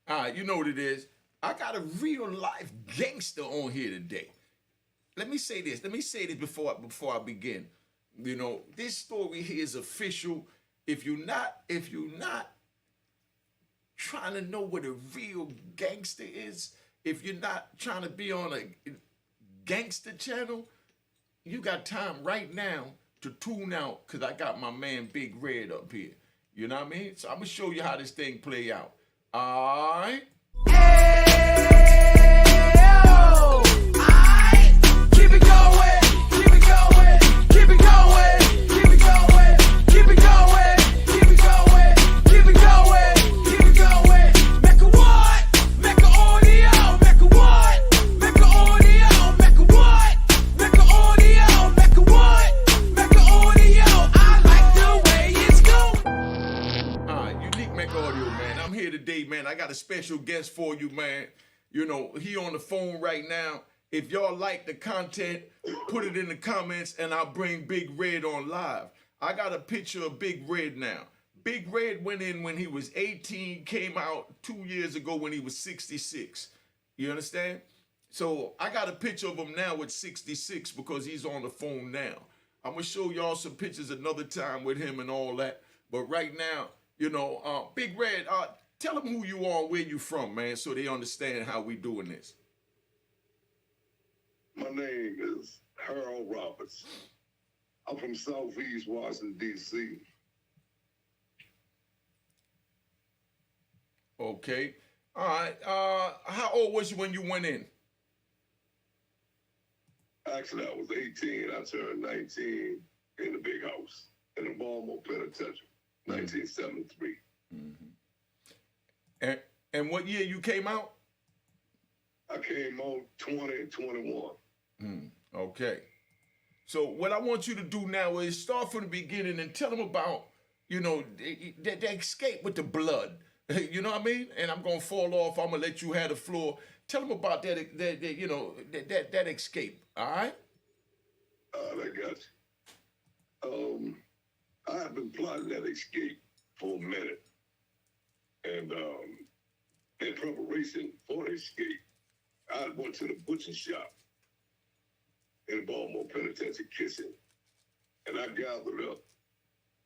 All right, you know what it is. I got a real life gangster on here today. Let me say this. Let me say this before I begin. You know, this story here is official. If you're not trying to know what a real gangster is, if you're not trying to be on a gangster channel, you got time right now to tune out because I got my man Big Red up here. You know what I mean? So I'm gonna show you how this thing play out. All right. Keep it going, keep it going, keep it going, keep it going, keep it going, keep it going, keep it going, keep it going. Mecca what? Mecca audio, Mecca what? Mecca audio, Mecca what? Mecca audio, Mecca what? Mecca audio. I like the way it's going. Unique Mecca audio, man. I'm here today, man. I got a special guest for you, man. You know, he on the phone right now. If y'all like the content, put it in the comments and I'll bring Big Red on live. I got a picture of Big Red now. Big Red went in when he was 18, came out 2 years ago when he was 66. You understand? So I got a picture of him now at 66 because he's on the phone now. I'm going to show y'all some pictures another time with him and all that. But right now, you know, Big Red, tell them who you are and where you from, man, so they understand how we doing this. My name is Harold Roberts. I'm from Southeast Washington, D.C. Okay. All right. How old was you when you went in? Actually, I was 18. I turned 19 in the big house in the Baltimore Penitentiary, 1973. Mm-hmm. And what year you came out? I came out 2021. Okay. So what I want you to do now is start from the beginning and tell them about, you know, the escape with the blood. You know what I mean? And I'm gonna fall off. I'm gonna let you have the floor. Tell them about that escape. All right? I got you. I have been plotting that escape for a minute, and in preparation for the escape, I went to the butcher shop in Baltimore Penitentiary kitchen, and I gathered up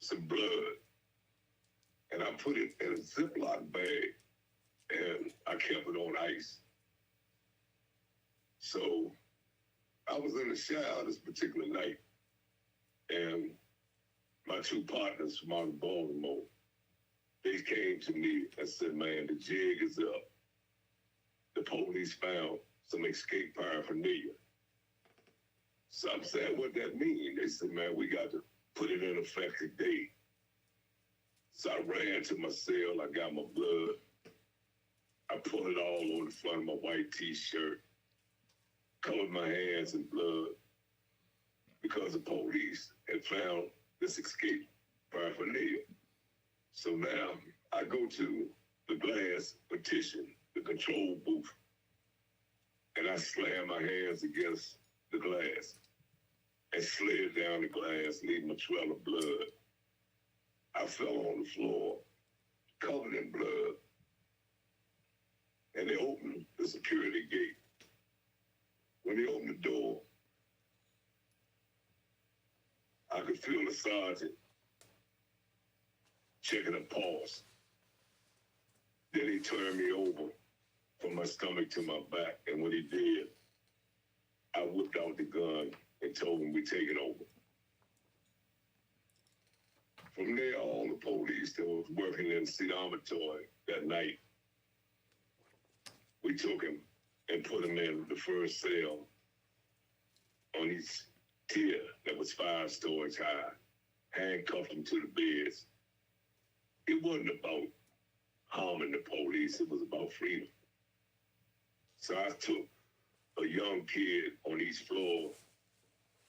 some blood, and I put it in a Ziploc bag, and I kept it on ice. So I was in the shower this particular night, and my two partners from out of Baltimore, they came to me and said, man, the jig is up. The police found some escape paraphernalia. So I'm saying, what that mean? They said, man, we got to put it in effect today. So I ran to my cell, I got my blood. I put it all on the front of my white t-shirt, covered my hands in blood because the police had found this escape paraphernalia. So now I go to the glass partition, the control booth, and I slam my hands against the glass and slid down the glass, leaving a trail of blood. I fell on the floor, covered in blood, and they opened the security gate. When they opened the door, I could feel the sergeant checking a pulse. Then he turned me over from my stomach to my back, and when he did, I whipped out the gun and told him we take it over. From there, all the police that was working in the dormitory that night, we took him and put him in the first cell on each tier that was 5 stories high, handcuffed him to the beds. It wasn't about harming the police, it was about freedom. So I took a young kid on each floor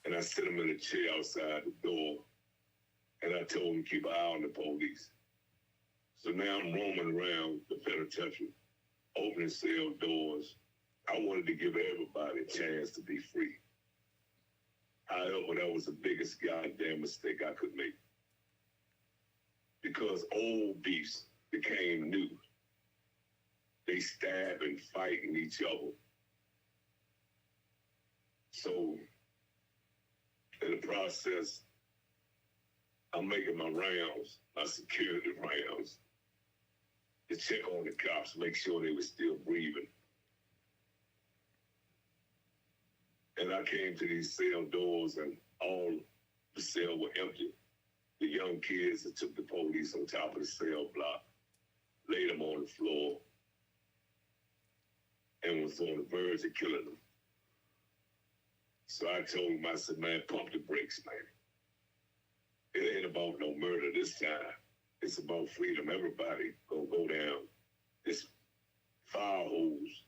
and I set him in a chair outside the door and I told him to keep an eye on the police. So now I'm roaming around the penitentiary, opening cell doors. I wanted to give everybody a chance to be free. However, that was the biggest goddamn mistake I could make. Because old beefs became new. They stabbing, fighting each other. So in the process, I'm making my rounds, my security rounds, to check on the cops, make sure they were still breathing. And I came to these cell doors and all the cells were empty. The young kids that took the police on top of the cell block, laid them on the floor, and was on the verge of killing them. So I told him, I said, man, pump the brakes, man. It ain't about no murder this time. It's about freedom. Everybody gonna go down this fire hose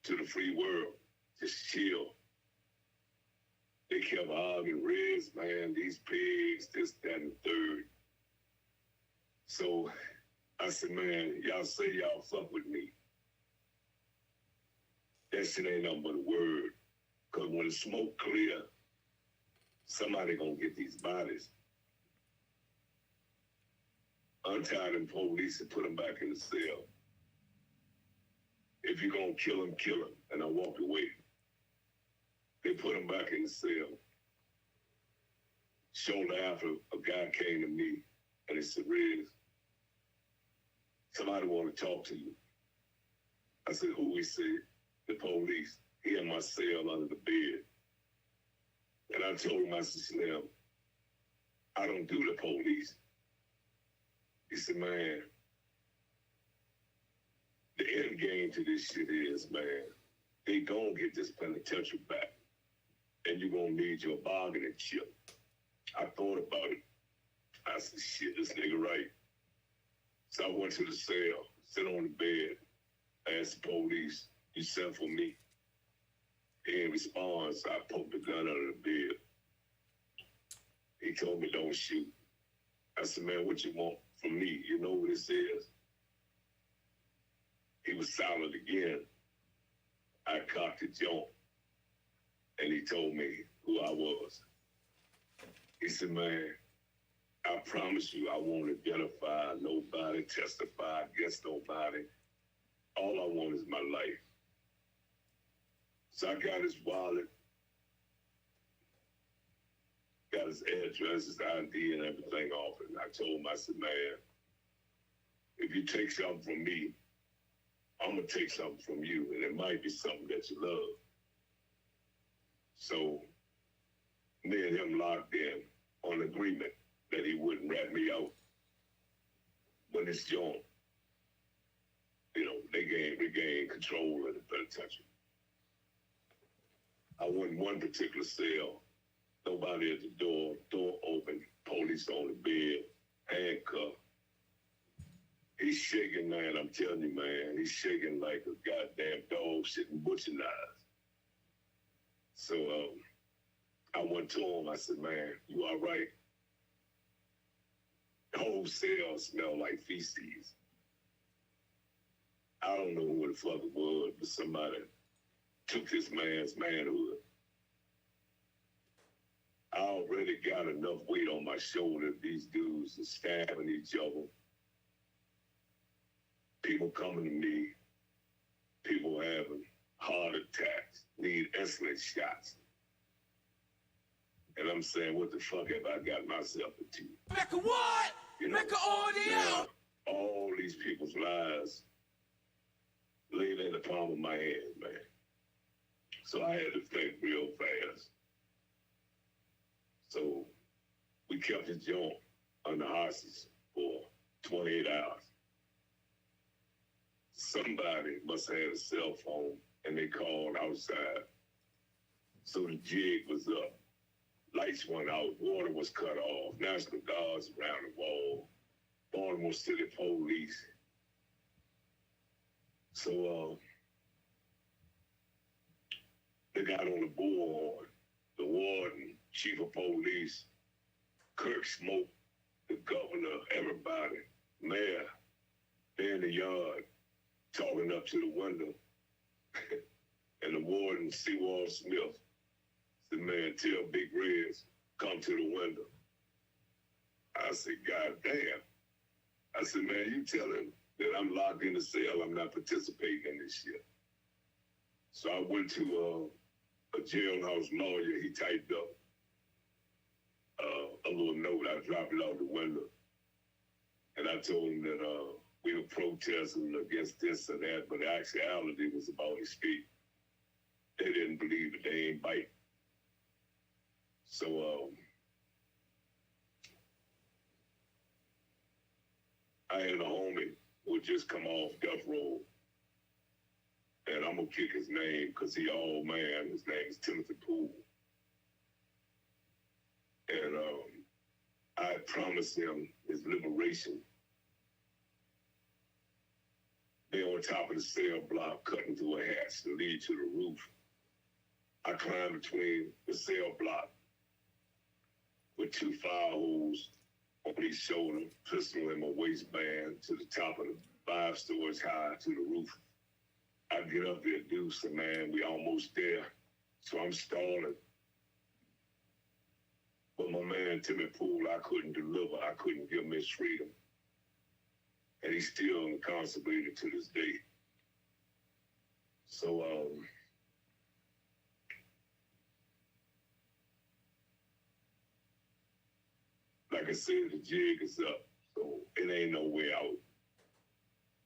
to the free world. Just chill. They kept arguing, Reds, man, these pigs, this, that, and third. So I said, man, y'all say y'all fuck with me. That shit ain't nothing but a word. Because when the smoke clear, somebody gonna get these bodies. Untie them police and put them back in the cell. If you're gonna kill them, kill them. And I walked away. They put him back in the cell. Shortly after, a guy came to me and he said, Riz, somebody want to talk to you. I said, who? He said, the police. He in my cell under the bed. And I told him, I said, Slim, I don't do the police. He said, man, the end game to this shit is, man, they gonna get this penitentiary back. And you're gonna need your bargaining chip. I thought about it. I said, shit, this nigga right. So I went to the cell, sit on the bed, asked the police, you sent for me? He didn't respond, so I poked the gun under the bed. He told me, don't shoot. I said, man, what you want from me? You know what this is? He was silent again. I cocked the joint, and he told me who I was. He said, man, I promise you I won't identify nobody, testify against nobody. All I want is my life. So I got his wallet, got his address, his ID, and everything off it. And I told him, I said, man, if you take something from me, I'm going to take something from you, and it might be something that you love. So me and him locked in on agreement that he wouldn't rat me out when it's joint. You know, they regained control of the penitentiary. I went in one particular cell, nobody at the door open, police on the bed, handcuffed. He's shaking, man, I'm telling you, man, he's shaking like a goddamn dog shitting butcher knives. So I went to him, I said, man, you all right? The whole cell smelled like feces. I don't know who the fuck it was, but somebody took this man's manhood. I already got enough weight on my shoulder. These dudes are stabbing each other. People coming to me, people having heart attacks, need insulin shots. And I'm saying, what the fuck have I got myself into? Mecca what? You know, Mecca audio! All these people's lives laid in the palm of my hand, man. So I had to think real fast. So we kept the joint under hostage for 28 hours. Somebody must have had a cell phone and they called outside. So the jig was up. Lights went out, water was cut off, National Guards around the wall, Baltimore City Police. So they got on the bullhorn, the warden, chief of police, Kirk Smoke, the governor, everybody, mayor, they're in the yard talking up to the window. And the warden, Sewall Smith, said, man, tell Big Reds, come to the window. I said, God damn. I said, man, you tell him that I'm locked in the cell. I'm not participating in this shit. So I went to a jailhouse lawyer. He typed up a little note. I dropped it out the window. And I told him that we were protesting against this or that, but the actuality was about escape. They didn't believe it. They ain't bite. So I had a homie who had just come off death row. And I'm going to kick his name because he old man. His name is Timothy Poole. And I promised him his liberation. They on top of the cell block, cutting through a hatch to lead to the roof. I climbed between the cell block with 2 fire holes on each shoulder, pistol in my waistband to the top of the 5 stories high to the roof. I get up there, dude, say, man, we almost there. So I'm stalling. But my man, Timmy Poole, I couldn't deliver. I couldn't give him his freedom. And he's still incarcerated to this day. So, like I said, the jig is up. So it ain't no way out.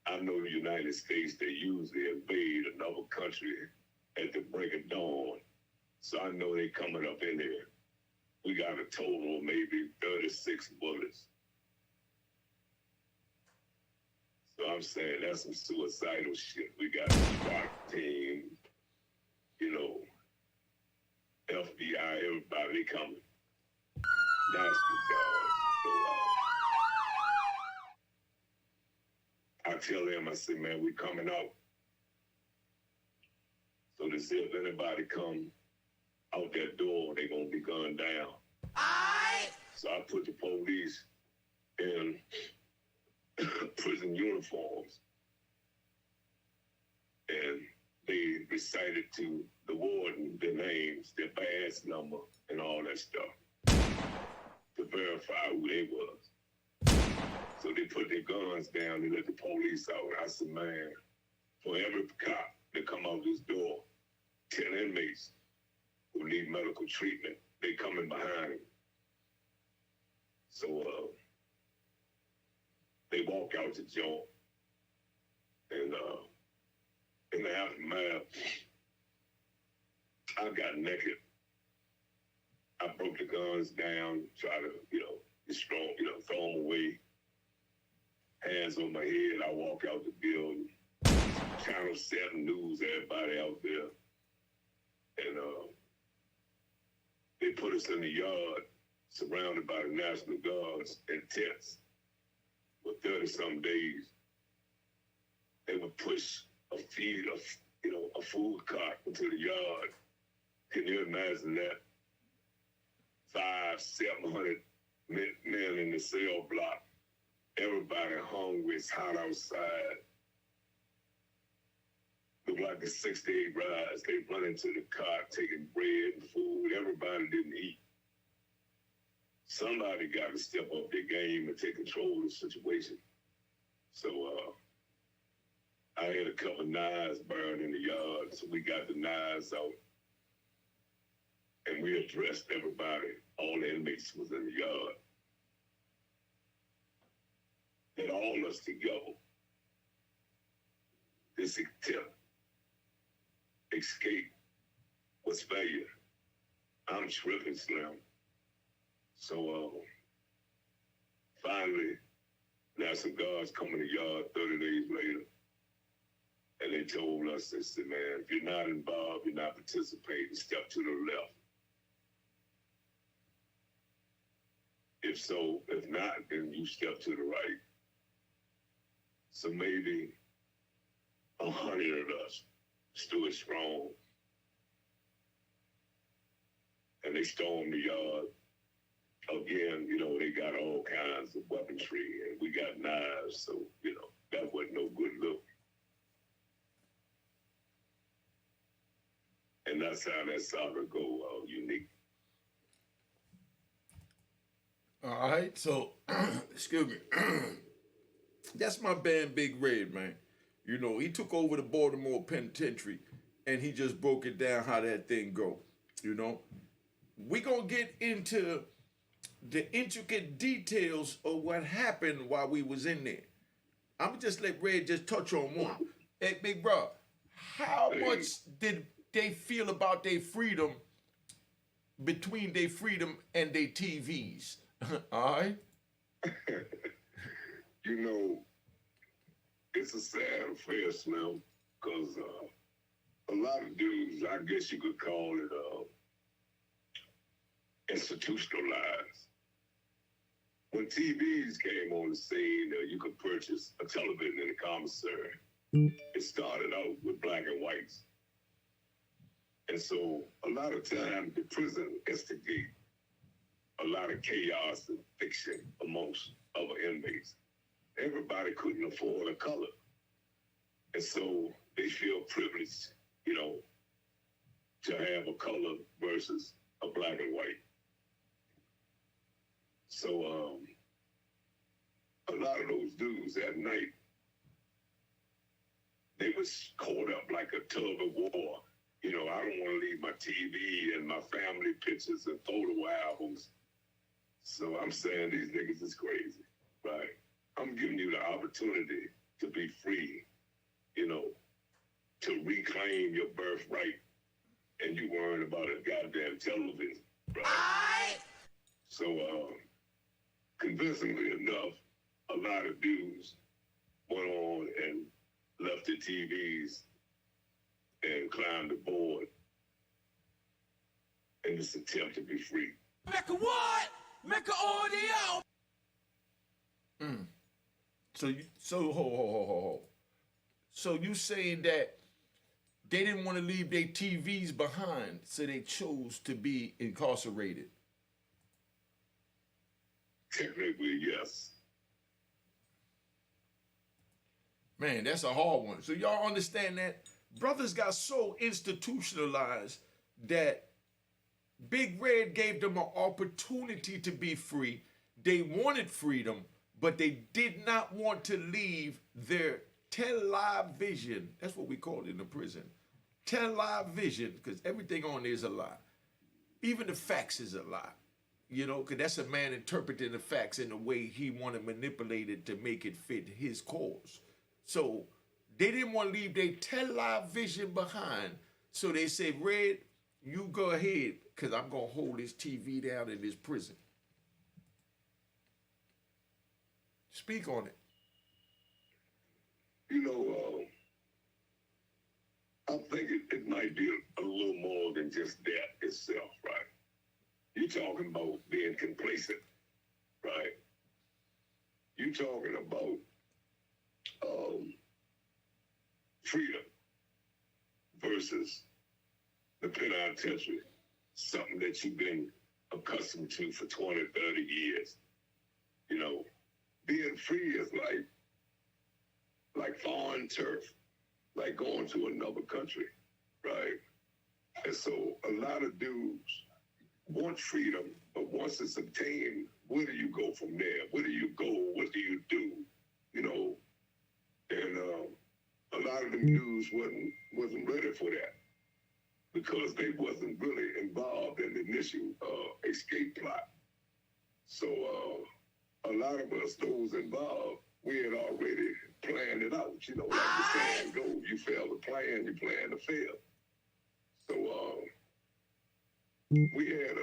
I know the United States, they usually invade another country at the break of dawn. So I know they coming up in there. We got a total of maybe 36 bullets. So I'm saying that's some suicidal shit. We got a SWAT team, you know, FBI, everybody coming. Nasty guards. So I tell them, I say, man, we coming out. So they say if anybody come out that door, they gonna be gunned down. So I put the police in prison uniforms, and they recited to the warden their names, their badge number, and all that stuff to verify who they was. So they put their guns down and let the police out. And I said, man, for every cop that come out this door, 10 inmates who need medical treatment, they coming behind him. So they walk out the joint, and in the aftermath, I got naked. I broke the guns down, try to, destroy, throw them away. Hands on my head, I walk out the building. Channel 7 News, everybody out there. And they put us in the yard, surrounded by the National Guards in tents. For 30-some days, they would push a food cart into the yard. Can you imagine that? 500-700 men in the cell block. Everybody hungry, it's hot outside. Look like the 6 to 8 rides. They run into the cart, taking bread and food. Everybody didn't eat. Somebody got to step up their game and take control of the situation. So I had a couple knives burned in the yard, so we got the knives out. And we addressed everybody. All the inmates was in the yard. And all us together. This attempt, escape, was failure. I'm tripping, Slim. So finally, National Guards come in the yard 30 days later. And they told us, they said, man, if you're not involved, you're not participating, step to the left. If not, then you step to the right. So maybe 100 of us stood strong. And they stormed the yard. Again, they got all kinds of weaponry, and we got knives, so, that wasn't no good look. And that's how that saga go, unique. All right, so, excuse me. That's my band, Big Red, man. You know, he took over the Baltimore Penitentiary, and he just broke it down how that thing go. You know, we gonna get into the intricate details of what happened while we was in there. I'm just let Red just touch on one. Hey, big bro, how much did they feel about their freedom between their freedom and their TVs? All right. You know, it's a sad affair, Slim, because a lot of dudes, I guess you could call it institutionalized. When TVs came on the scene, you could purchase a television in the commissary. It started out with black and whites. And so a lot of times the prison instigate a lot of chaos and fiction amongst other inmates. Everybody couldn't afford a color. And so they feel privileged, you know, to have a color versus a black and white. So a lot of those dudes that night, they was caught up like a tug of war. You know, I don't want to leave my TV and my family pictures and photo albums. So I'm saying these niggas is crazy, right? I'm giving you the opportunity to be free, you know, to reclaim your birthright, and you worrying about a goddamn television, right? So, convincingly enough, a lot of dudes went on and left the TVs and climbed aboard in this attempt to be free. Mecca what? Mecca audio. So you saying that they didn't want to leave their TVs behind, so they chose to be incarcerated? Technically, yes. Man, that's a hard one. So y'all understand that? Brothers got so institutionalized that Big Red gave them an opportunity to be free. They wanted freedom, but they did not want to leave their television. That's what we call it in the prison. Television, because everything on there is a lie. Even the facts is a lie. You know, because that's a man interpreting the facts in a way he want to manipulate it to make it fit his cause. So they didn't want to leave their television behind. So they said, Red, you go ahead, because I'm going to hold this TV down in this prison. Speak on it. You know, I think it might be a little more than just that itself, right? You're talking about being complacent, right? You're talking about freedom versus the penitentiary, something that you've been accustomed to for 20, 30 years. You know, being free is like foreign turf, like going to another country, right? And so a lot of dudes want freedom, but once it's obtained, where do you go from there? Where do you go? What do you do? You know, and a lot of them dudes wasn't ready for that because they wasn't really involved in the initial escape plot. So a lot of us, those involved, we had already planned it out. You know, like the saying goes, you fail to plan, you plan to fail. So we had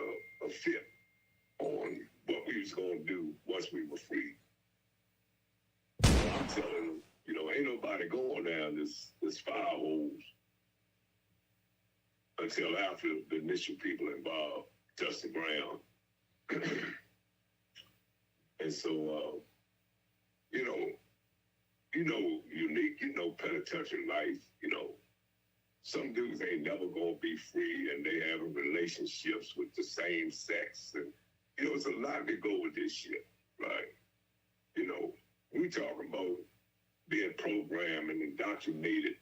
a fit on what we was gonna do once we were free. So I'm telling them, you know, ain't nobody going down this fire hose until after the initial people involved touch the ground. And so, you know, unique, you know, penitentiary life, you know, some dudes ain't never gonna be free and they having relationships with the same sex. And, you know, it's a lot to go with this shit, right? You know, we talking about being programmed and indoctrinated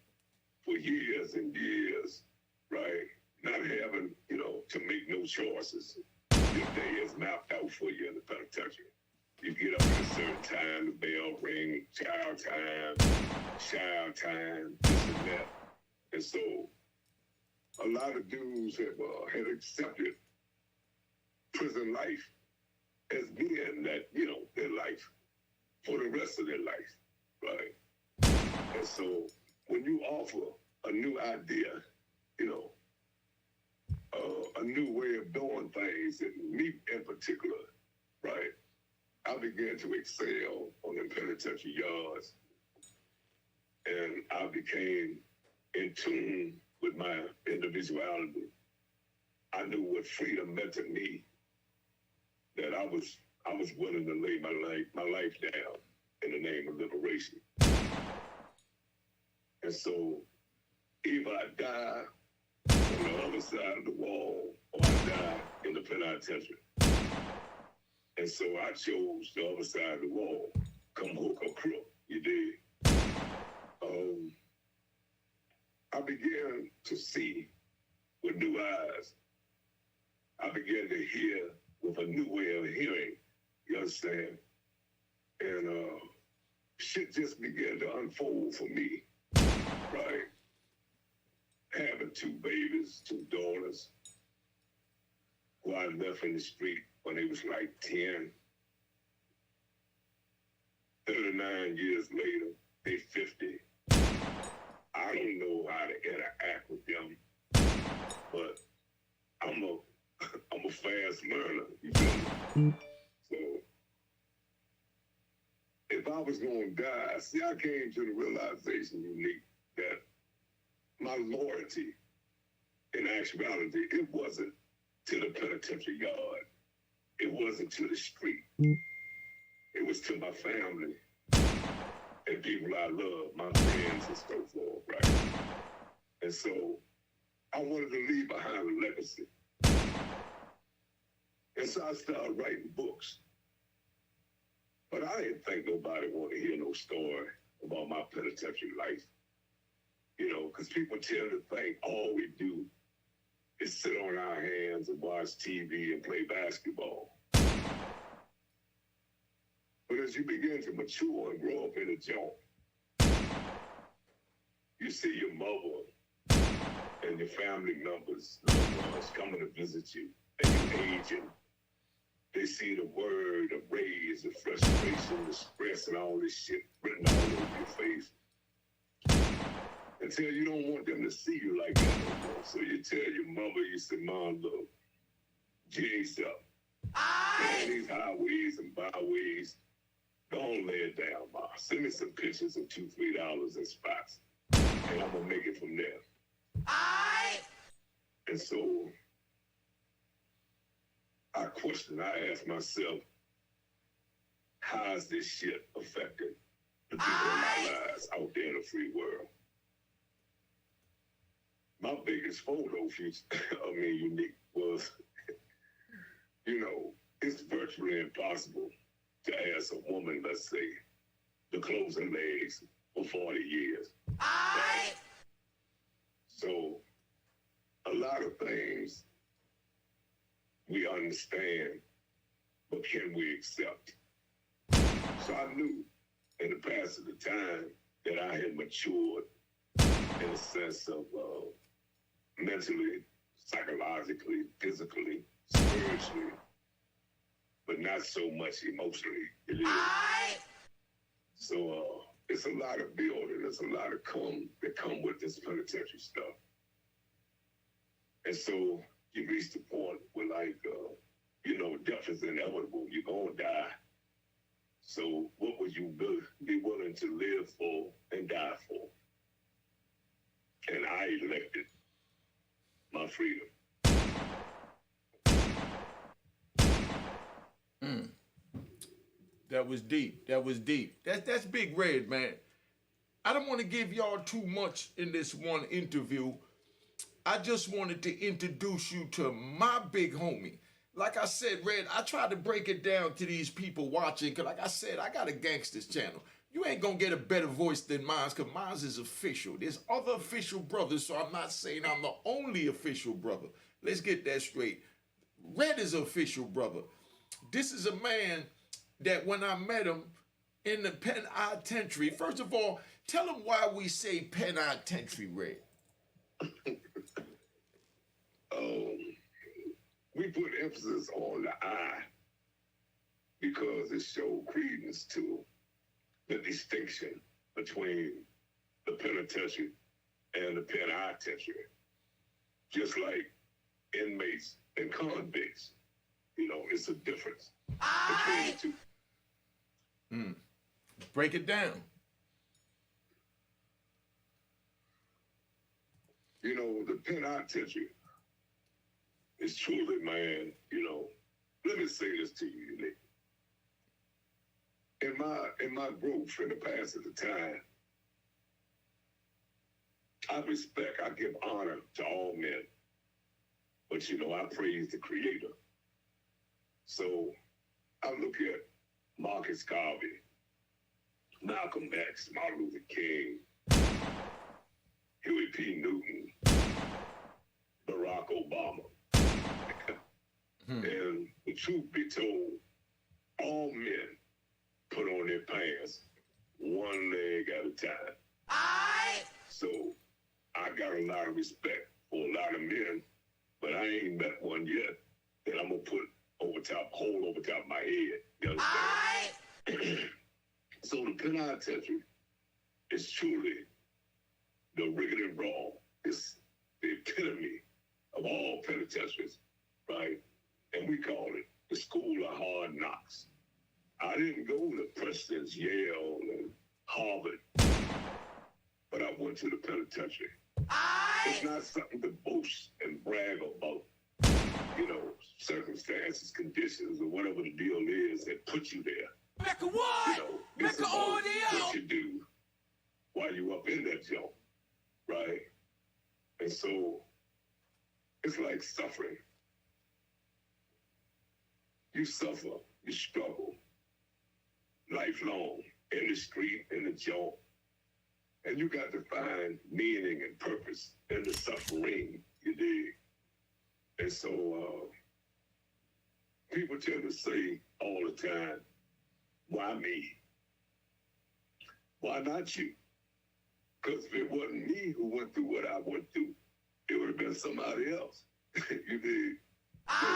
for years and years, right? Not having, you know, to make no choices. Your day is mapped out for you in the penitentiary. You get up at a certain time, the bell ring, chow time, this and that. And so a lot of dudes had accepted prison life as being that, their life for the rest of their life, right? And so when you offer a new idea, a new way of doing things, and me in particular, right? I began to excel on the penitentiary yards, and I became in tune with my individuality. I knew what freedom meant to me, that I was willing to lay my life down in the name of liberation. And so either I die on the other side of the wall or I die in the penitentiary. And so I chose the other side of the wall, come hook or crook, you dig? I began to see with new eyes. I began to hear with a new way of hearing, you understand? And shit just began to unfold for me, right? Having 2 babies, 2 daughters, who I left in the street when they was like 10. 39 years later, they 50. I don't know how to interact with them, but I'm a fast learner, you feel me? So if I was gonna die, see, I came to the realization, Unique, that my loyalty, in actuality, it wasn't to the penitentiary yard. It wasn't to the street. It was to my family and people I love, my friends and so forth, right? And so I wanted to leave behind a legacy. And so I started writing books. But I didn't think nobody wanted to hear no story about my penitentiary life. Because people tend to think all we do is sit on our hands and watch TV and play basketball. But as you begin to mature and grow up in a joint, you see your mother and your family members, loved ones, coming to visit you, and you aging. They see the word of rage, the frustration, the stress, and all this shit written all over your face. Until you don't want them to see you like that no more. So you tell your mother, you say, Mom, look, G's up. Man, these highways and byways, don't lay it down, Ma. Send me some pictures of $2, $3 in spots, and I'm gonna make it from there. And so I asked myself, how is this shit affecting the people in my lives out there in the free world? My biggest photo Unique, was, it's virtually impossible to ask a woman, let's say, to close her legs for 40 years. So a lot of things we understand, but can we accept? So I knew in the passage of time that I had matured in a sense of mentally, psychologically, physically, spiritually, but not so much emotionally. It is. So it's a lot of building. There's a lot of that come with this penitentiary stuff. And so you reach the point where, death is inevitable. You're going to die. So what would you be willing to live for and die for? And I elected my freedom. That was deep. That's Big Red, man. I don't want to give y'all too much in this one interview. I just wanted to introduce you to my big homie. Like I said, Red, I tried to break it down to these people watching, because like I said, I got a gangsters channel. You ain't gonna get a better voice than mine, because mine is official. There's other official brothers, so I'm not saying I'm the only official brother. Let's get that straight. Red is an official brother. This is a man that when I met him in the penitentiary, first of all, tell him why we say penitentiary, Red. We put emphasis on the I because it showed credence to the distinction between the penitentiary and the penitentiary. Just like inmates and convicts, it's a difference between the two. Break it down. The penitentiary is truly, man, let me say this to you, Nick. In my growth in the past at the time, I give honor to all men. But I praise the Creator. So I look at Marcus Garvey, Malcolm X, Martin Luther King, Huey P. Newton, Barack Obama. And the truth be told, all men put on their pants one leg at a time. So I got a lot of respect for a lot of men, but I ain't met one yet that I'm gonna put hold over top of my head. You understand? So the penitentiary is truly the rigged and raw. It's the epitome of all penitentiaries, right? And we call it the school of hard knocks. I didn't go to Princeton's, Yale, and Harvard, but I went to the penitentiary. It's not something to boast and brag about, circumstances, conditions, or whatever the deal is that put you there. Mecca what? It's Mecca about audio. what you do while you up in that joint, right? And so it's like suffering. You suffer, you struggle lifelong in the street, in the joint, and you got to find meaning and purpose in the suffering, you dig? And so people tend to say all the time, why me? Why not you? Because if it wasn't me who went through what I went through, it would have been somebody else. You dig? So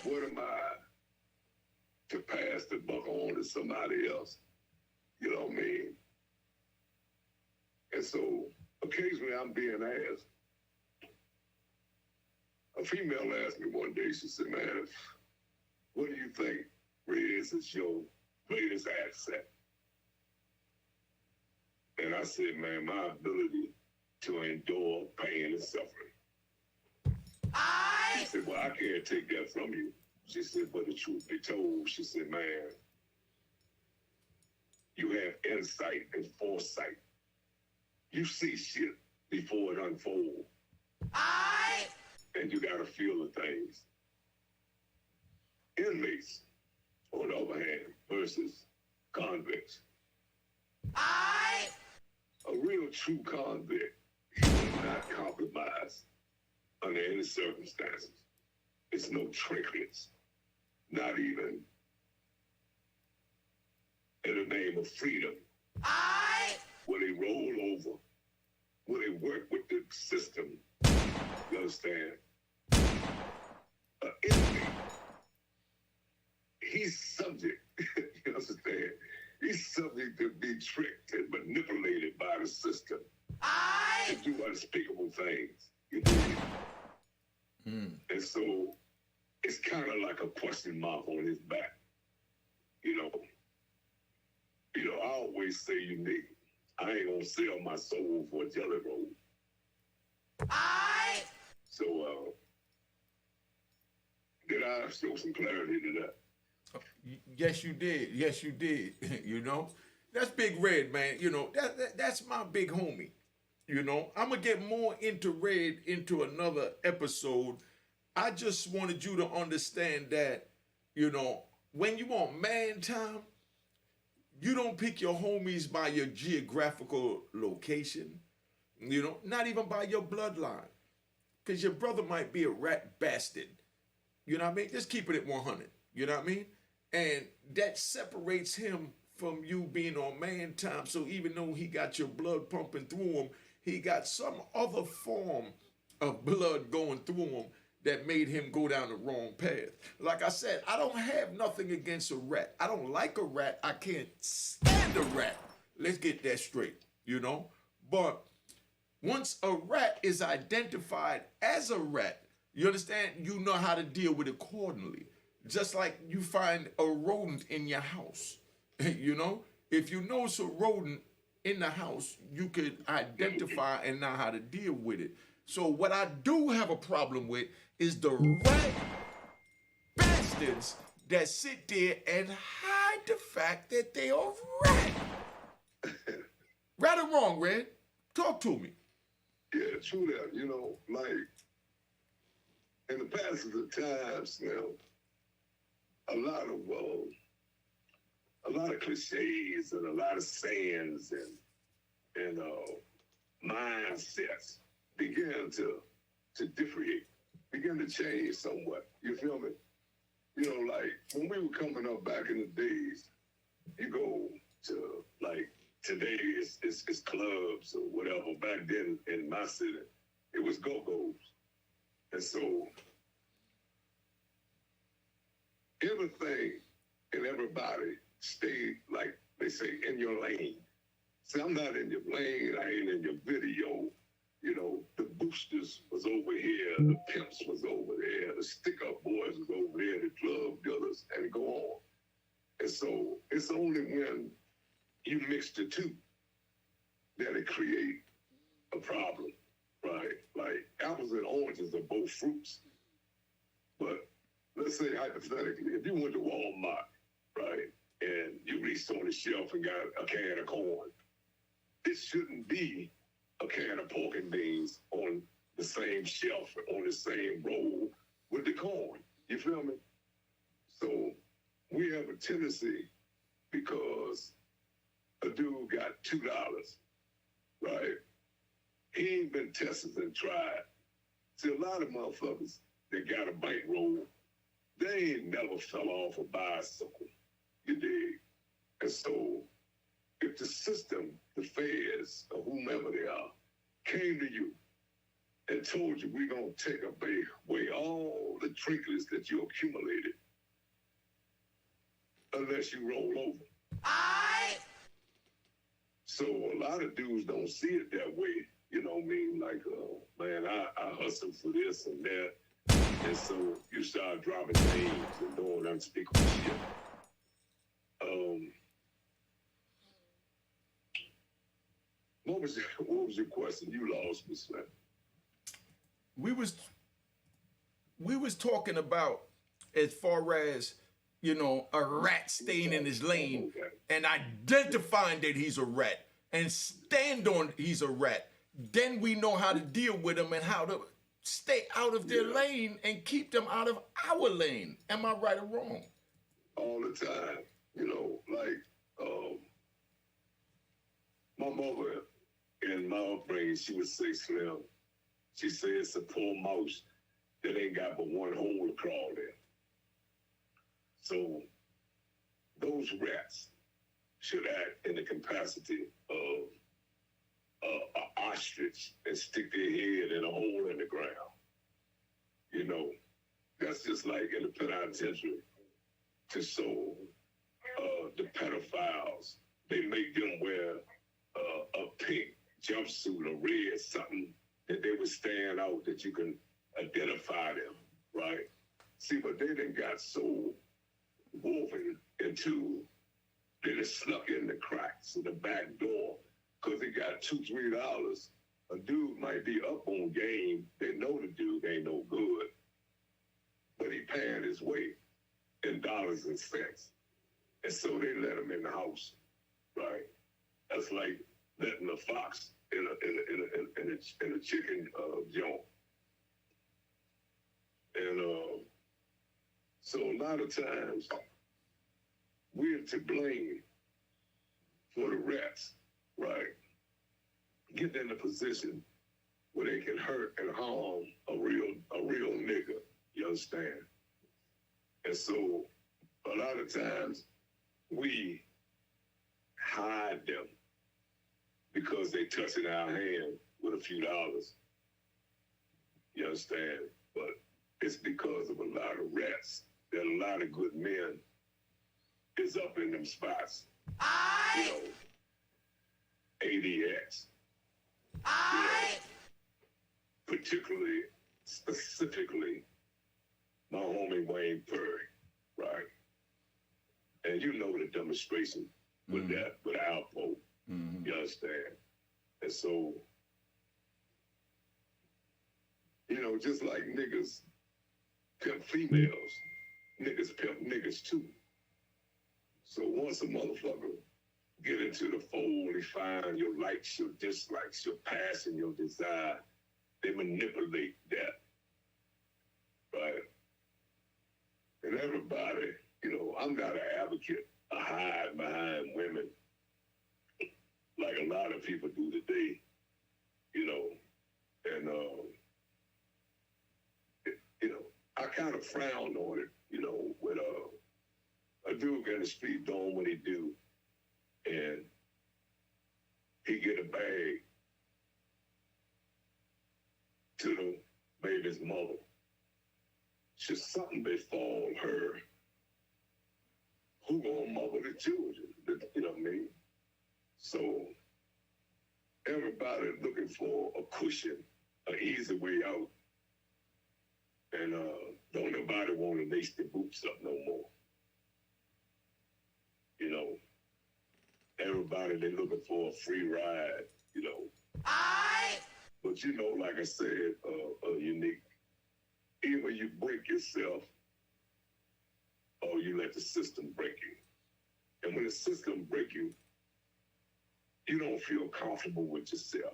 what am I to pass the buck on to somebody else? You know what I mean? And so occasionally I'm being asked. A female asked me one day, she said, man, what do you think, Rez, is your greatest asset? And I said, man, my ability to endure pain and suffering. She said, well, I can't take that from you. She said, but the truth be told, she said, man, you have insight and foresight. You see shit before it unfolds. And you gotta feel the things. Inmates, on the other hand, versus convicts. A real true convict, he will not compromise under any circumstances. It's no trinkets, not even in the name of freedom. Will they roll over? Will they work with the system? You understand? An enemy, he's subject, you understand? He's subject to be tricked and manipulated by the system to do unspeakable things. You know? And so it's kind of like a question mark on his back. I always say, unique. I ain't gonna sell my soul for a jelly roll. So, did I show some clarity to that? Yes, you did. Yes, you did. That's Big Red, man. That's my big homie. I'm gonna get more into Red into another episode. I just wanted you to understand that, when you want man time, you don't pick your homies by your geographical location, not even by your bloodline. Because your brother might be a rat bastard. You know what I mean? Just keep it at 100. You know what I mean? And that separates him from you being on man time. So even though he got your blood pumping through him, he got some other form of blood going through him that made him go down the wrong path. Like I said, I don't have nothing against a rat. I don't like a rat. I can't stand a rat. Let's get that straight, you know? But once a rat is identified as a rat, you understand? You know how to deal with it accordingly. Just like you find a rodent in your house, you know? If you know it's a rodent in the house, you could identify and know how to deal with it. So what I do have a problem with is the rat bastards that sit there and hide the fact that they are rat. Right or wrong, Red? Talk to me. Yeah, true that. You know, like in the passage of times now, a lot of cliches and a lot of sayings and mindsets began to differentiate, began to change somewhat. You feel me? You know, like when we were coming up back in the days, you go to like today it's clubs or whatever. Back then in my city, it was go-go's. And so everything and everybody stayed, like they say, in your lane. See, I'm not in your lane, I ain't in your video. You know, the boosters was over here, the pimps was over there, the stick-up boys was over there, the drug dealers, and go on. And so it's only when you mix the two that it create a problem, right? Like apples and oranges are both fruits. But let's say hypothetically, if you went to Walmart, right, and you reached on the shelf and got a can of corn, it shouldn't be a can of pork and beans on the same shelf, on the same roll with the corn. You feel me? So we have a tendency, because a dude got $2, right? He ain't been tested and tried. See, a lot of motherfuckers that got a bankroll, they ain't never fell off a bicycle. You dig? And so if the system, the feds, or whomever they are, came to you and told you we're going to take away all the trinkets that you accumulated unless you roll over. So a lot of dudes don't see it that way. You know what I mean? Like, man, I hustle for this and that. And so you start dropping names and doing unspeakable shit. What was your question? You lost me, Slim. We was talking about as far as, you know, a rat staying in his lane and identifying that he's a rat and stand on he's a rat. Then we know how to deal with him and how to stay out of their lane and keep them out of our lane. Am I right or wrong? All the time. You know, like my mother in my upbringing, she would say, Slim, she said it's a poor mouse that ain't got but one hole to crawl in. So those rats should act in the capacity of an ostrich and stick their head in a hole in the ground. You know, that's just like in the penitentiary. So the pedophiles, they make them wear a pink jumpsuit or red, something that they would stand out that you can identify them, right? See, but they done got so woven into, they done snuck in the cracks in the back door because they got $2, $3. A dude might be up on game. They know the dude ain't no good, but he paying his way in dollars and cents. And so they let him in the house, right? That's like letting a fox in a chicken joint. And so a lot of times we're to blame for the rats, right? Getting in a position where they can hurt and harm a real nigga, you understand? And so a lot of times we hide them because they touching our hand with a few dollars. You understand? But it's because of a lot of rats that a lot of good men is up in them spots. You know, ADX. You know, particularly, specifically, my homie Wayne Perry, right? And you know the demonstration with that, with our folk. You understand? And so, you know, just like niggas pimp females, niggas pimp niggas too. So once a motherfucker get into the fold, they find your likes, your dislikes, your passion, your desire, they manipulate that, right? And everybody, you know, I'm not an advocate of hide behind women like a lot of people do today, you know, and, you know, I kind of frown on it, you know, when a dude get in the street doing what he do, and he get a bag to the baby's mother. Should something befall her, who gonna mother the children? You know what I mean? So everybody looking for a cushion, an easy way out. And don't nobody want to lace their boots up no more. You know, everybody, they looking for a free ride, you know. But you know, like I said, Unique, either you break yourself or you let the system break you. And when the system break you, you don't feel comfortable with yourself.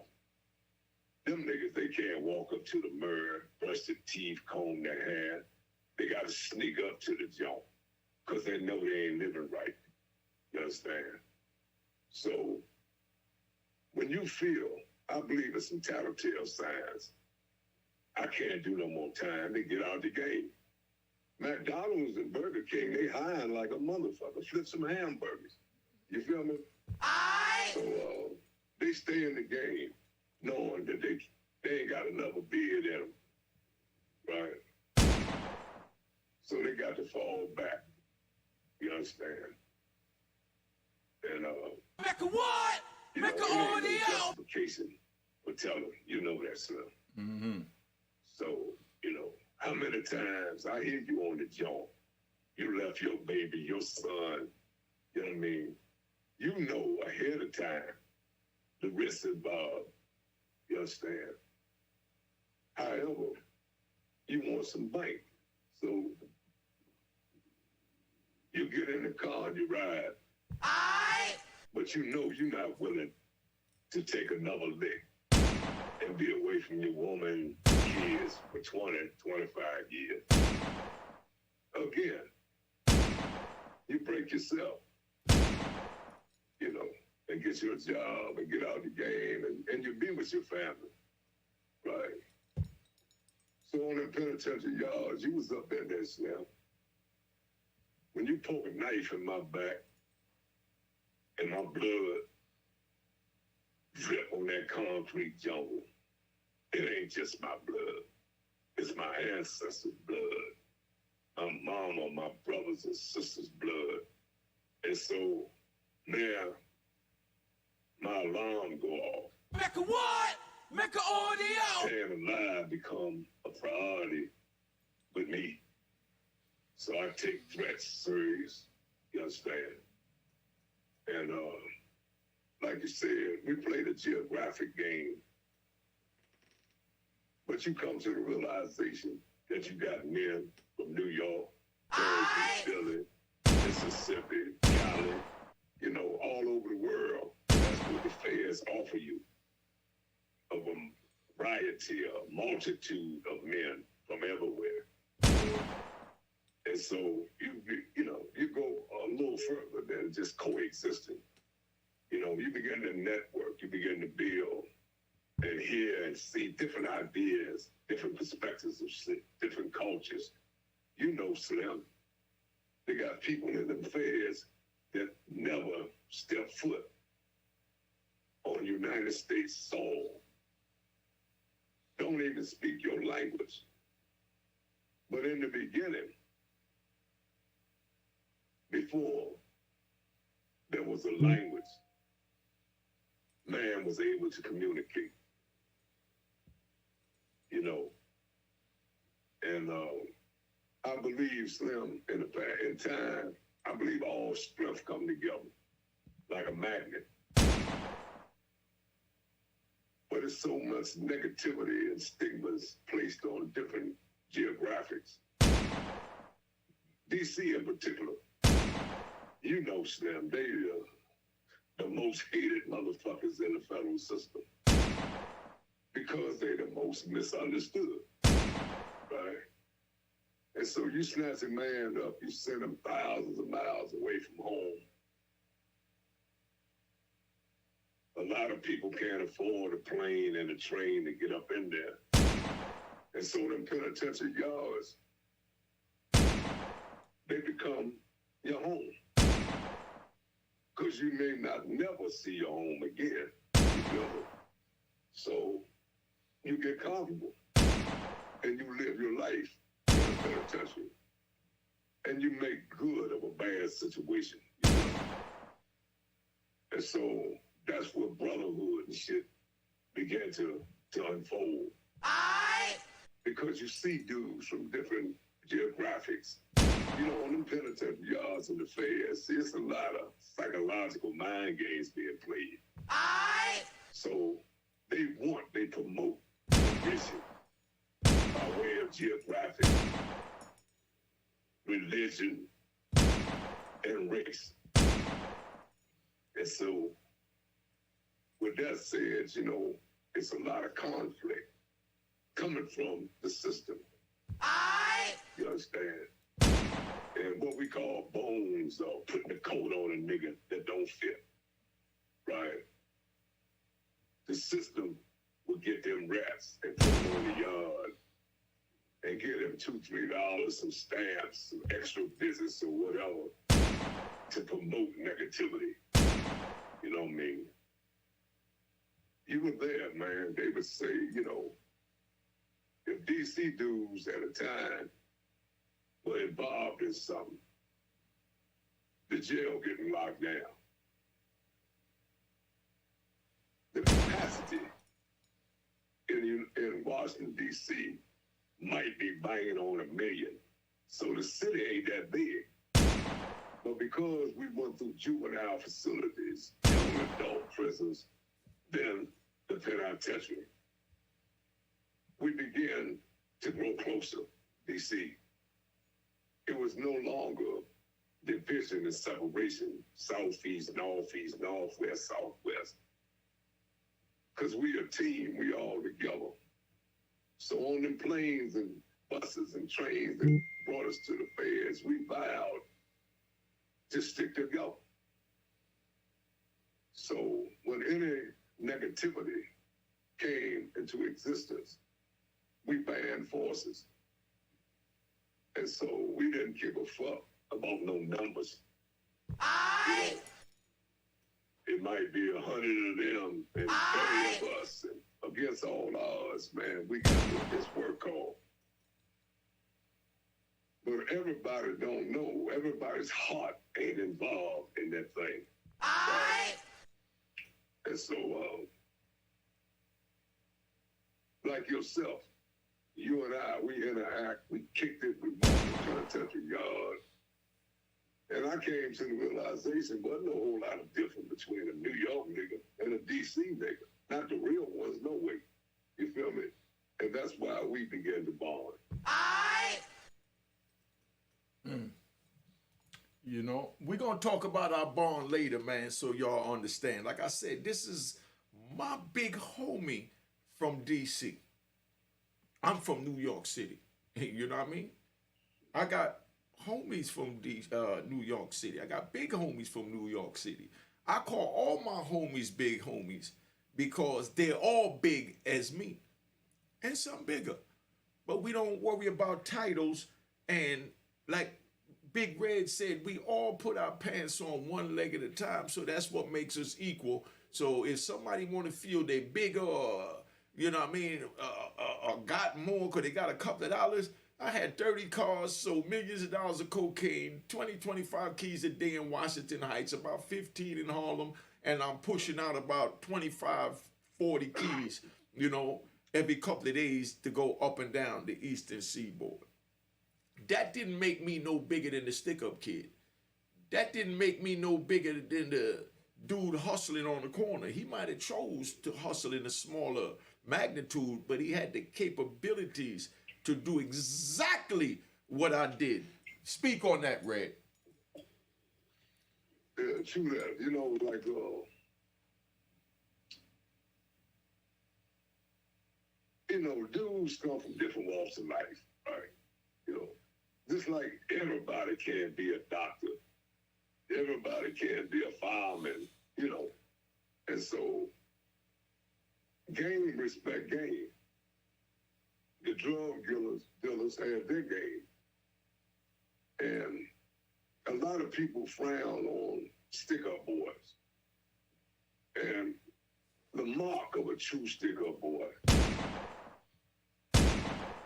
Them niggas, they can't walk up to the mirror, brush their teeth, comb their hair. They got to sneak up to the joint because they know they ain't living right. You understand? So when you feel, I believe in some telltale signs, I can't do no more time, they get out the game. McDonald's and Burger King, they hiring like a motherfucker. Flip some hamburgers. You feel me? So they stay in the game knowing that they ain't got another beard in them, right? So they got to fall back. You understand? And Mecca what? Mecca audio. Justification for telling, you know that, Slim. So, you know, how many times I hear you on the joint, you left your baby, your son, you know what I mean? You know ahead of time the risks involved. You understand? However, you want some bite. So you get in the car and you ride. But you know you're not willing to take another lick and be away from your woman, kids for 20, 25 years. Again, you break yourself, you know, and get your job and get out the game and you be with your family, right? So on the penitentiary yards, you was up in there, Slim. When you poke a knife in my back and my blood drip on that concrete jungle, it ain't just my blood. It's my ancestors' blood. My mama, my brothers and sisters' blood. And so now my alarm go off. Mecca what? Mecca audio. Staying alive become a priority with me. So I take threats serious. You understand? And like you said, we played a geographic game. But you come to the realization that you got men from New York, Jersey, Philly, Mississippi, Cali, you know, all over the world. That's what the feds offer you. Of a variety, a multitude of men from everywhere. And so, you know, you go a little further than just coexisting. You know, you begin to network, you begin to build and hear and see different ideas, different perspectives of shit, different cultures. You know, Slim, They got people in them feds that never step foot on United States soil. Don't even speak your language. But in the beginning, before there was a language, man was able to communicate. You know, and I believe, Slim, in time, I believe all strength come together like a magnet. But it's so much negativity and stigmas placed on different geographics. DC in particular, you know, Slim, they the most hated motherfuckers in the federal system because they the most misunderstood, right? And so you snatch a man up, you send him thousands of miles away from home. A lot of people can't afford a plane and a train to get up in there. And so them penitentiary yards, they become your home. Because you may not never see your home again. You know? So you get comfortable and you live your life in the penitentiary. And you make good of a bad situation. You know? And so that's where brotherhood and shit began to unfold. Because you see dudes from different geographics. You know, on them penitentiary yards and the feds, see, it's a lot of psychological mind games being played. So they promote tradition by way of geographic, religion, and race. And so, with that said, you know, it's a lot of conflict coming from the system. You understand? And what we call bones, or putting a coat on a nigga that don't fit, right? The system will get them rats and put them on the yard and give them $2, $3, some stamps, some extra visits or whatever to promote negativity. You know what I mean? You were there, man. They would say, you know, if DC dudes at a time were involved in something, the jail getting locked down. The capacity in Washington, D.C. might be banging on 1 million. So the city ain't that big. But because we went through juvenile facilities, young adult prisons, then the penitentiary, we began to grow closer, D.C. It was no longer division and separation, southeast, northeast, northwest, southwest. Because we a team, we all together. So on them planes and buses and trains that brought us to the feds, we vowed to stick together. So when any negativity came into existence, we band forces. And so we didn't give a fuck about no numbers. You know, it might be 100 of them and 30 of us, and against all odds, man, we got this work called. But everybody don't know, everybody's heart ain't involved in that thing. Right? And so, like yourself, you and I, we interact, we kicked it, we walked the penitentiary yard. And I came to the realization, wasn't a whole lot of difference between a New York nigga and a DC nigga. Not the real ones, no way. You feel me? And that's why we began to bond. You know, we're going to talk about our bond later, man, so y'all understand. Like I said, this is my big homie from DC. I'm from New York City. You know what I mean? I got homies from New York City. I got big homies from New York City. I call all my homies big homies because they're all big as me. And some bigger. But we don't worry about titles and like Big Red said we all put our pants on one leg at a time, so that's what makes us equal. So if somebody want to feel they bigger or, you know what I mean, or got more because they got a couple of dollars, I had 30 cars, sold millions of dollars of cocaine, 20, 25 keys a day in Washington Heights, about 15 in Harlem, and I'm pushing out about 25, 40 keys, you know, every couple of days to go up and down the Eastern Seaboard. That didn't make me no bigger than the stick-up kid. That didn't make me no bigger than the dude hustling on the corner. He might have chose to hustle in a smaller magnitude, but he had the capabilities to do exactly what I did. Speak on that, Red. Yeah, true that. You know, like, you know, dudes come from different walks of life, right? You know, just like everybody can't be a doctor, everybody can't be a fireman, you know. And so, game respect game. The drug dealers have their game. And a lot of people frown on stick-up boys. And the mark of a true stick-up boy,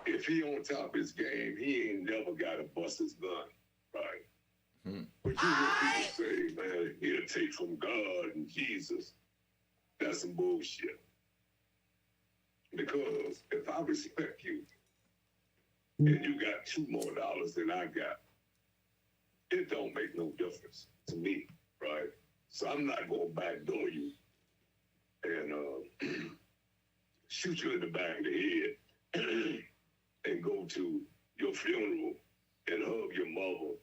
if he on top of his game, he ain't never got to bust his gun, right? But you hear people say, man, he'll take from God and Jesus. That's some bullshit. Because if I respect you and you got $2 more than I got, it don't make no difference to me, right? So I'm not going to backdoor you and shoot you in the back of the head and go to your funeral and hug your mother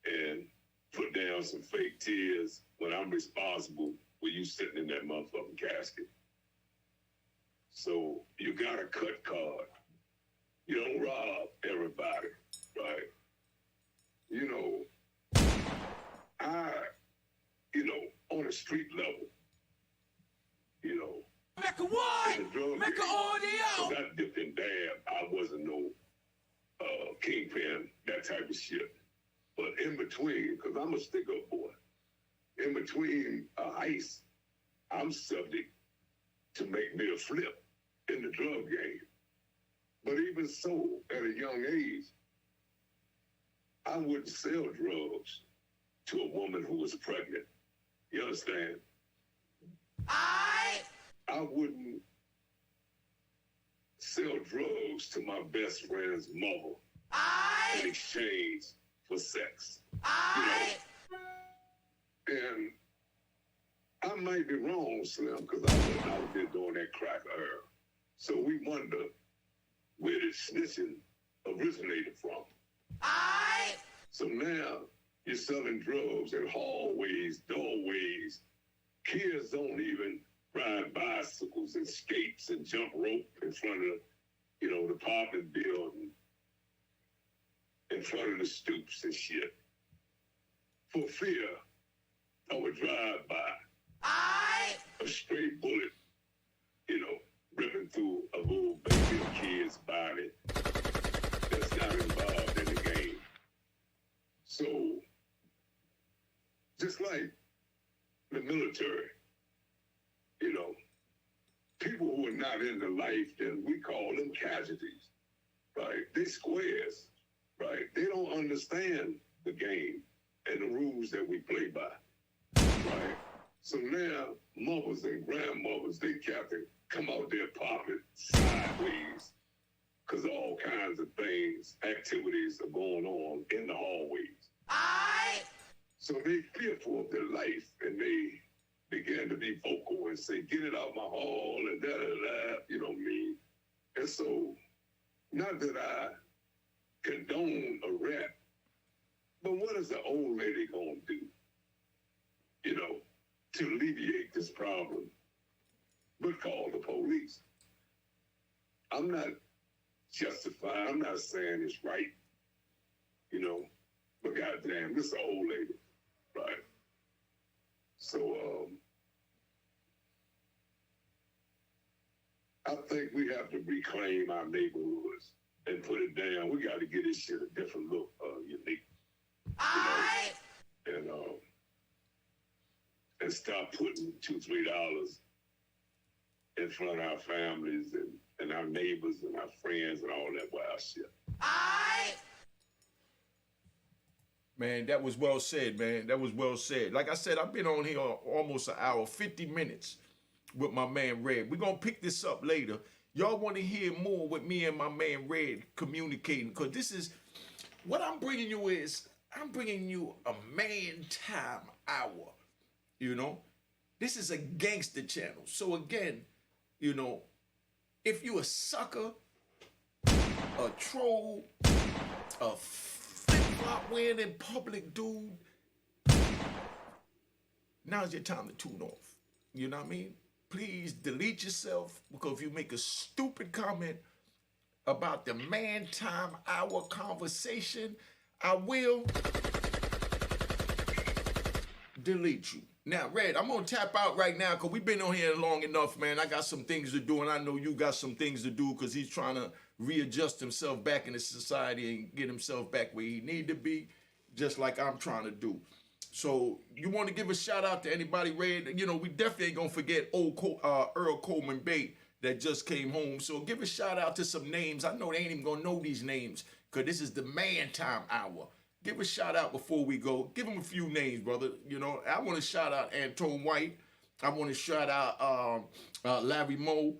and put down some fake tears when I'm responsible for you sitting in that motherfucking casket. So you got a cut card. You don't rob everybody, right? You know, on a street level, you know, Mecca what? Mecca audio. I dipped and dabbed. I wasn't no kingpin, that type of shit. But in between, because I'm a stick-up boy, in between a heist, I'm subject to make me a flip in the drug game. But even so, at a young age, I wouldn't sell drugs to a woman who was pregnant. You understand? I wouldn't sell drugs to my best friend's mother in exchange for sex. You know? And I might be wrong, Slim, because I wasn't out there doing that crack herb. So we wonder where this snitching originated from. So now you're selling drugs in hallways, doorways. Kids don't even ride bicycles and skates and jump rope in front of, you know, the apartment building, in front of the stoops and shit. For fear of a drive-by. A stray bullet, you know, ripping through a little baby or kid's body that's not involved in the game. So, just like the military, you know, people who are not in the life, then we call them casualties, right? They squares, right? They don't understand the game and the rules that we play by, right? So now, mothers and grandmothers, they got to come out their apartment sideways because all kinds of things, activities are going on in the hallways. So they fearful of their life and they began to be vocal and say, get it out my hall and da-da-da, you know what I mean? And so, not that I condone a rap, but what is the old lady gonna do, you know, to alleviate this problem, but call the police? I'm not justifying, I'm not saying it's right, you know, but goddamn, this is an old lady, right? So, I think we have to reclaim our neighborhoods and put it down. We got to get this shit a different look, Unique. and and stop putting $2-3 in front of our families and our neighbors and our friends and all that wild shit. Man, that was well said, man. That was well said. Like I said, I've been on here almost an hour, 50 minutes with my man Red. We're going to pick this up later. Y'all want to hear more with me and my man Red communicating, because this is, what I'm bringing you is, I'm bringing you a man time hour, you know? This is a gangster channel. So again, you know, if you a sucker, a troll, a flip-flop wearing in public dude, now's your time to tune off. You know what I mean? Please delete yourself, because if you make a stupid comment about the man time hour conversation, I will delete you. Now, Red, I'm going to tap out right now because we've been on here long enough, man. I got some things to do, and I know you got some things to do, because he's trying to readjust himself back into society and get himself back where he need to be, just like I'm trying to do. So you want to give a shout out to anybody, Red? You know, we definitely ain't going to forget old Earl Coleman Bate that just came home. So give a shout out to some names. I know they ain't even going to know these names, because this is the man time hour. Give a shout out before we go. Give them a few names, brother. You know, I want to shout out Antone White. I want to shout out Larry Moe,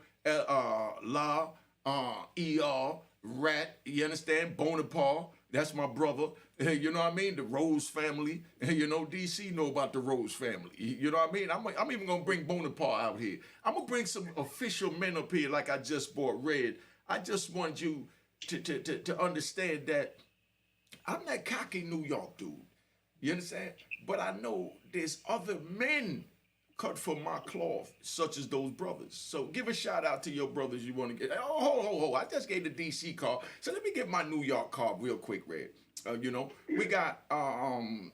La, ER, Rat. You understand? Bonaparte. That's my brother. You know what I mean? The Rose family. You know, DC know about the Rose family. You know what I mean? I'm even going to bring Bonaparte out here. I'm going to bring some official men up here like I just brought Red. I just want you to understand that I'm that cocky New York dude. You understand? But I know there's other men cut from my cloth, such as those brothers. So give a shout out to your brothers you want to get. Oh, I just gave the DC card. So let me get my New York card real quick, Red. You know, we got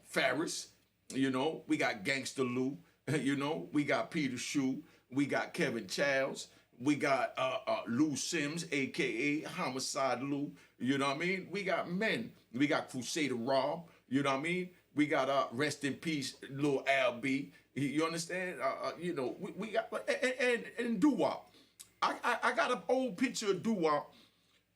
Ferris. You know, we got Gangster Lou. You know, we got Peter Shue. We got Kevin Childs. We got Lou Sims, a.k.a. Homicide Lou. You know what I mean? We got men. We got Crusader Rob. You know what I mean? We got Rest in Peace, Lil Al-B. You understand? You know, we got, and Doo-Wop. I got an old picture of Doo-Wop,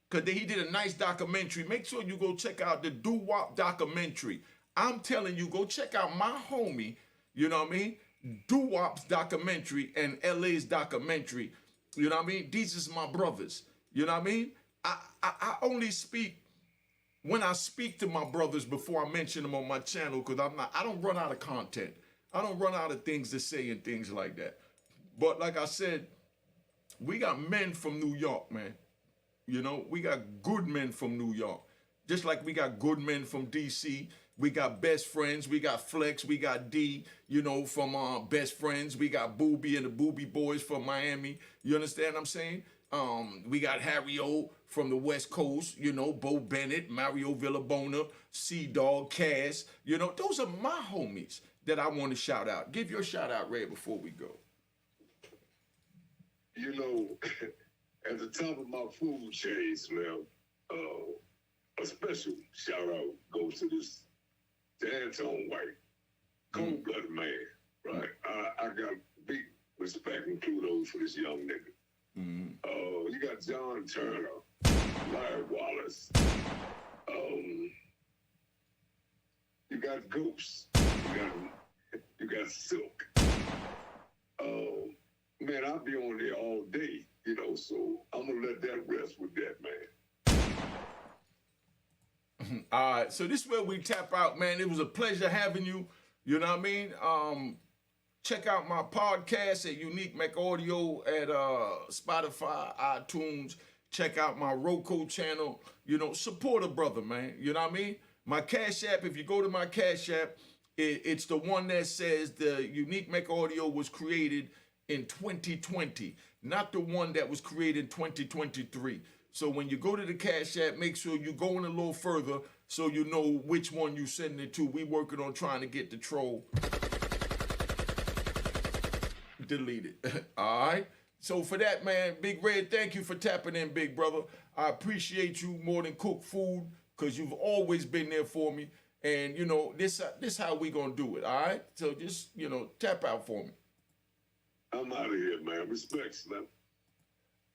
because he did a nice documentary. Make sure you go check out the Doo-Wop documentary. I'm telling you, go check out my homie, you know what I mean? Doo-Wop's documentary and LA's documentary. You know what I mean? These is my brothers. You know what I mean? I only speak when I speak to my brothers before I mention them on my channel, because I don't run out of content. I don't run out of things to say and things like that. But like I said, we got men from New York, man. You know, we got good men from New York. Just like we got good men from DC. We got Best Friends. We got Flex. We got D, you know, from Best Friends. We got Booby and the Booby Boys from Miami. You understand what I'm saying? We got Harry O from the West Coast, you know, Bo Bennett, Mario Villabona, C-Dog, Cass. You know, those are my homies that I want to shout out. Give your shout out, Ray, before we go. You know, at the top of my food chain, Slim, a special shout out goes to Antone White, cold-blooded man, right? I got big respect and kudos for this young nigga. You got John Turner, Larry Wallace, you got Goose, you got Silk. Man, I'll be on there all day, you know, so I'm gonna let that rest with that, man. All right, so this is where we tap out, man. It was a pleasure having you. You know what I mean? Check out my podcast at Unique Mecca Audio at Spotify, iTunes. Check out my Roku channel. You know, support a brother, man. You know what I mean? My Cash App, if you go to my Cash App, it's the one that says the Unique Mecca Audio was created in 2020, not the one that was created in 2023. So when you go to the Cash App, make sure you go in a little further so you know which one you sending it to. We working on trying to get the troll deleted. All right? So for that, man, Big Red, thank you for tapping in, big brother. I appreciate you more than cook food, because you've always been there for me. And, you know, this how we going to do it, all right? So just, you know, tap out for me. I'm out of here, man. Respects, man.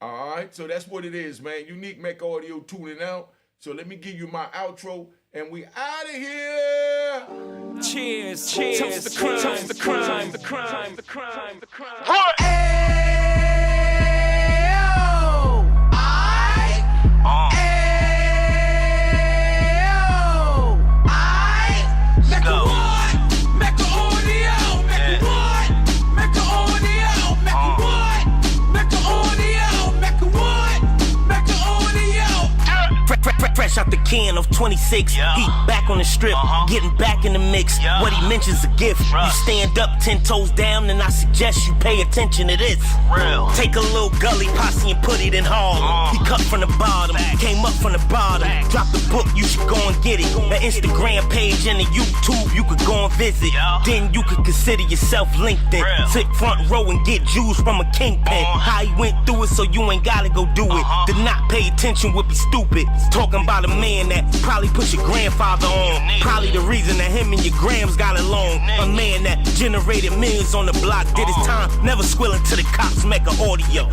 All right, so that's what it is, man. Unique Mecca Audio tuning out. So let me give you my outro, and we out of here. Cheers, cheers, toast the crime, toast the crime, the crime, the crime, the crime. Fresh out the can of 26, he back on the strip, getting back in the mix. What he mentions a gift. You stand up 10 toes down, and I suggest you pay attention to this. Take a little gully posse and put it in Harlem. He cut from the bottom, came up from the bottom. Drop the book, you should go and get it. The Instagram page and the YouTube, you could go and visit. Then you could consider yourself LinkedIn. Sit front row and get Jews from a kingpin. How he went through it, so you ain't gotta go do it. To not pay attention would be stupid. Talking about a man that probably put your grandfather on. Probably the reason that him and your grams got along. A man that generated millions on the block, did his time, never squilling to the cops, Mecca Audio.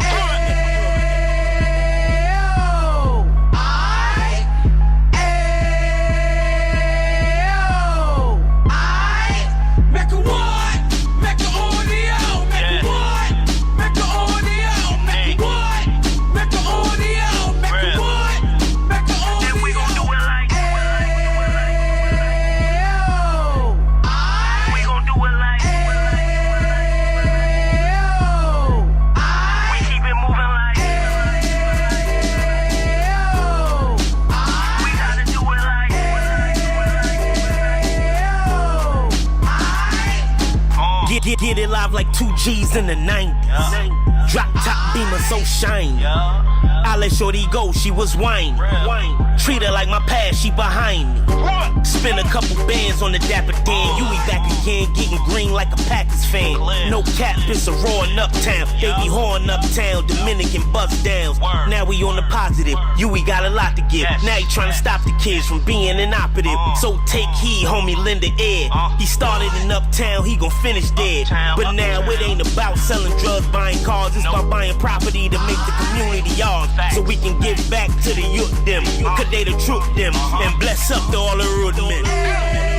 Get it live like 2 G's in the 90s. Drop top beamer so shiny. I let shorty go, she was whining. Treat her like my past, she behind me. Spin a couple bands on the Dapper Dan. You be back again, getting green like a Packers fan. No cap, it's a roaring uptown. They be whoring uptown, Dominican bust downs. Now we on the positive, you we got a lot to give. Now he trying to stop the kids from being inoperative. So take heed, homie, lend a ear. He started in uptown, he gon' finish dead. But now it ain't about selling drugs, buying cars. It's about buying property to make the community yours. So we can give back to the youth them. Cause they the truth them. And bless up to all the root men.